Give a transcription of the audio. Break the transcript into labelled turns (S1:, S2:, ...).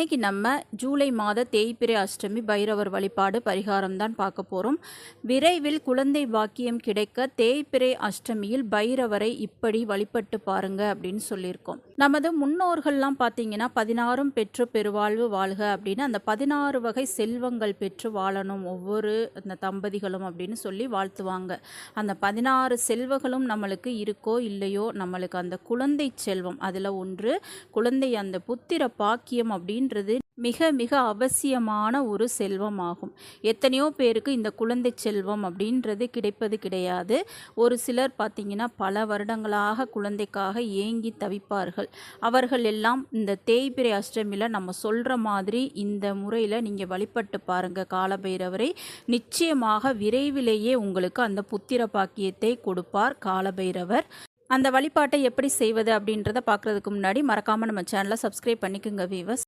S1: இன்னைக்கு நம்ம ஜூலை மாத தேய்பிறை அஷ்டமி பைரவர் வழிபாடு பரிகாரம் தான் பார்க்க போகிறோம். விரைவில் குழந்தை பாக்கியம் கிடைக்க தேய்பிறை அஷ்டமியில் பைரவரை இப்படி வழிபட்டு பாருங்க அப்படின்னு சொல்லியிருக்கோம். நமது முன்னோர்கள்லாம் பார்த்தீங்கன்னா 16 பெற்று பெருவாழ்வு வாழ்க அப்படின்னு அந்த 16 வகை செல்வங்கள் பெற்று வாழணும் ஒவ்வொரு அந்த தம்பதிகளும் அப்படின்னு சொல்லி வாழ்த்துவாங்க. அந்த 16 செல்வங்களும் நம்மளுக்கு இருக்கோ இல்லையோ, நம்மளுக்கு அந்த குழந்தை செல்வம் அதில் ஒன்று குழந்தை, அந்த புத்திர பாக்கியம் அப்படின்றது மிக மிக அவசியமான ஒரு செல்வமாகும். எத்தனையோ பேருக்கு இந்த குழந்தை செல்வம் அப்படின்றது கிடைப்பது கிடையாது. ஒரு சிலர் பார்த்திங்கன்னா பல வருடங்களாக குழந்தைக்காக ஏங்கி தவிப்பார்கள். அவர்கள் எல்லாம் இந்த தேய்பிறை அஷ்டமியில் நம்ம சொல்கிற மாதிரி இந்த முறையில் நீங்கள் வழிபட்டு பாருங்கள் காலபைரவரை. நிச்சயமாக விரைவிலேயே உங்களுக்கு அந்த புத்திர பாக்கியத்தை கொடுப்பார் காலபைரவர். அந்த வழிபாட்டை எப்படி செய்வது அப்படின்றத பார்க்குறதுக்கு முன்னாடி மறக்காமல் நம்ம சேனலை சப்ஸ்கிரைப் பண்ணிக்கோங்க வீவர்ஸ்.